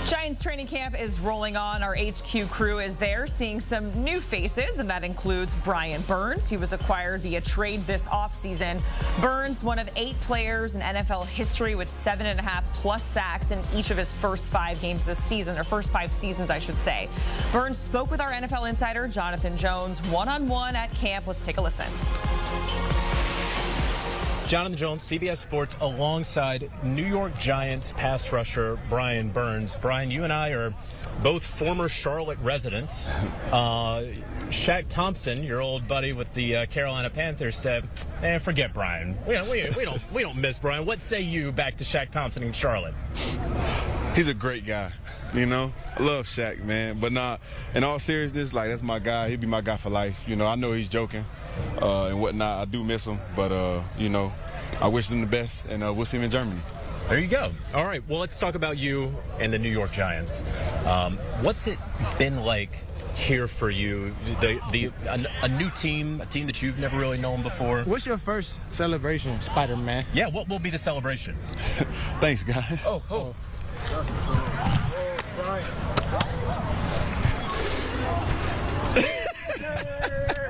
Giants training camp is rolling on. Our HQ crew is there seeing some new faces, and that includes Brian Burns. He was acquired via trade this offseason. Burns, one of 8 players in NFL history with 7.5+ sacks in each of his first 5 games this season, or first 5 seasons, I should say. Burns spoke with our NFL insider, Jonathan Jones, one-on-one at camp. Let's take a listen. Jonathan Jones, CBS Sports, alongside New York Giants pass rusher Brian Burns. Brian, you and I are both former Charlotte residents. Shaq Thompson, your old buddy with the Carolina Panthers, said, "Man, forget Brian. We don't miss Brian." What say you back to Shaq Thompson in Charlotte? He's a great guy, you know. I love Shaq, man. But nah, in all seriousness, like, that's my guy. He'd be my guy for life. You know, I know he's joking and whatnot. I do miss him, but you know, I wish him the best, and we'll see him in Germany. There you go. All right, well, let's talk about you and the New York Giants. What's it been like here for you? A new team, a team that you've never really known before. What's your first celebration, Spider-Man? Yeah, what will be the celebration? Thanks, guys. Oh.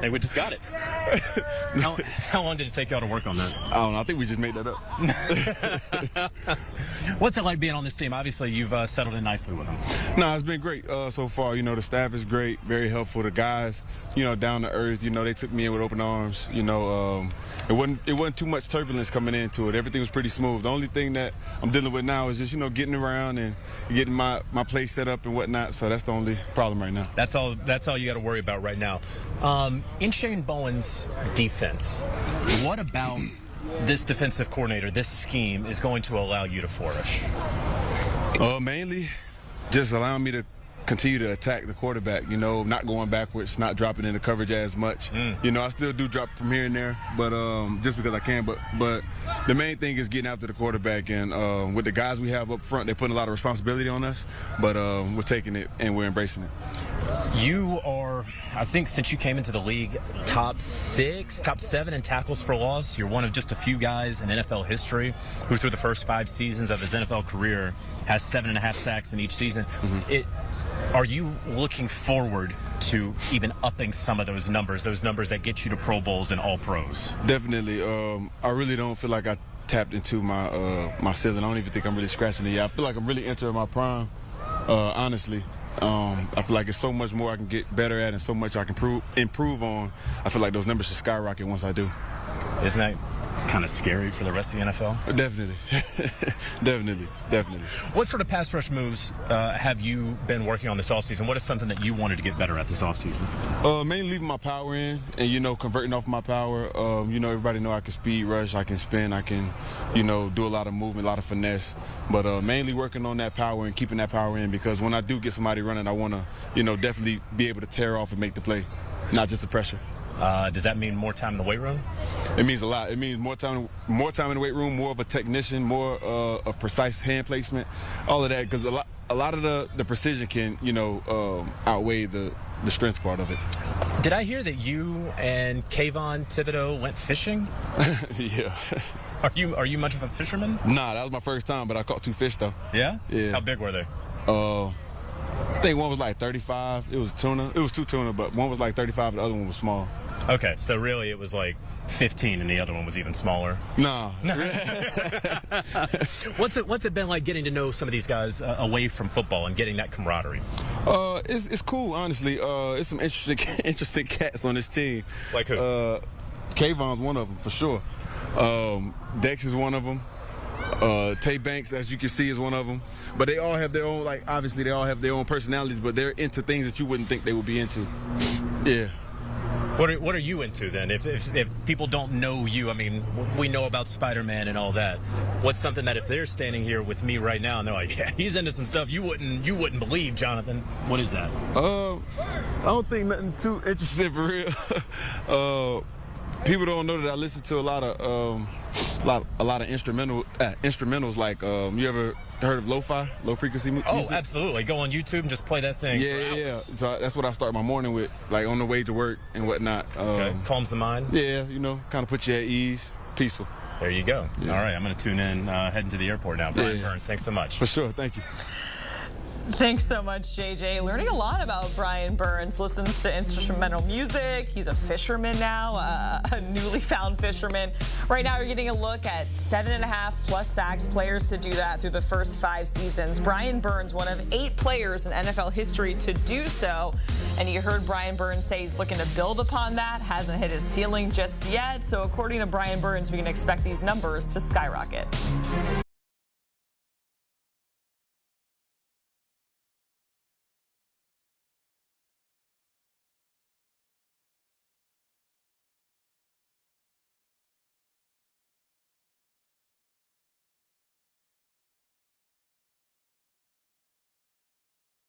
Hey, we just got it. How long did it take y'all to work on that? I don't know. I think we just made that up. What's it like being on this team? Obviously, you've settled in nicely with them. No, it's been great so far. You know, the staff is great, very helpful. The guys, you know, down to earth. You know, they took me in with open arms. You know, it wasn't too much turbulence coming into it. Everything was pretty smooth. The only thing that I'm dealing with now is just, you know, getting around and getting my place set up and whatnot. So that's the only problem right now. That's all you got to worry about right now. In Shane Bowen's defense, what about this defensive coordinator, this scheme, is going to allow you to flourish? Mainly just allowing me to continue to attack the quarterback, you know, not going backwards, not dropping into coverage as much. You know, I still do drop from here and there, but just because I can. But the main thing is getting after the quarterback, and with the guys we have up front, they're putting a lot of responsibility on us, but we're taking it and we're embracing it. You are, I think, since you came into the league, top 7 in tackles for loss. You're one of just a few guys in NFL history who, through the first 5 seasons of his NFL career, has 7.5 sacks in each season. Are you looking forward to even upping some of those numbers that get you to Pro Bowls and All Pros? Definitely. I really don't feel like I tapped into my ceiling. I don't even think I'm really scratching it yet. I feel like I'm really entering my prime, honestly. I feel like it's so much more I can get better at and so much I can improve on. I feel like those numbers should skyrocket once I do. Isn't that kind of scary for the rest of the NFL? Definitely. Definitely. What sort of pass rush moves have you been working on this offseason? What is something that you wanted to get better at this offseason? Mainly leaving my power in and, you know, converting off my power. You know, everybody know I can speed rush, I can spin, I can, you know, do a lot of movement, a lot of finesse. But mainly working on that power and keeping that power in, because when I do get somebody running, I want to, you know, definitely be able to tear off and make the play, not just the pressure. Does that mean more time in the weight room? It means a lot. It means more time in the weight room, more of a technician, more of precise hand placement, all of that. Because a lot of the precision can, you know, outweigh the strength part of it. Did I hear that you and Kayvon Thibodeau went fishing? Yeah. Are you much of a fisherman? Nah, that was my first time, but I caught 2 fish though. Yeah? Yeah. How big were they? I think one was like 35. It was tuna. It was 2 tuna, but one was like 35 and the other one was small. Okay, so really it was like 15 and the other one was even smaller. Nah. What's it been like getting to know some of these guys away from football and getting that camaraderie? It's cool, honestly. It's some interesting cats on this team. Like who? Kayvon's one of them for sure. Dex is one of them. Tay Banks, as you can see, is one of them. But they all have their own, like, obviously they all have their own personalities, but they're into things that you wouldn't think they would be into. Yeah. What are you into then? If people don't know you, I mean, we know about Spider-Man and all that. What's something that if they're standing here with me right now and they're like, yeah, he's into some stuff you wouldn't believe, Jonathan? What is that? I don't think nothing too interesting for real. People don't know that I listen to a lot of instrumentals. Like, you ever heard of lo-fi, low frequency music? Oh, absolutely. Go on YouTube and just play that thing. Yeah. So that's what I start my morning with, like on the way to work and whatnot. Okay. Calms the mind. Yeah, you know, kind of puts you at ease, peaceful. There you go. Yeah. All right, I'm going to tune in, heading to the airport now. Brian Burns, thanks so much. For sure. Thank you. Thanks so much, JJ. Learning a lot about Brian Burns. Listens to instrumental music. He's a fisherman now, a newly found fisherman. Right now, you're getting a look at 7.5+ sacks, players to do that through the first 5 seasons. Brian Burns, one of 8 players in NFL history to do so. And you heard Brian Burns say he's looking to build upon that. Hasn't hit his ceiling just yet. So according to Brian Burns, we can expect these numbers to skyrocket.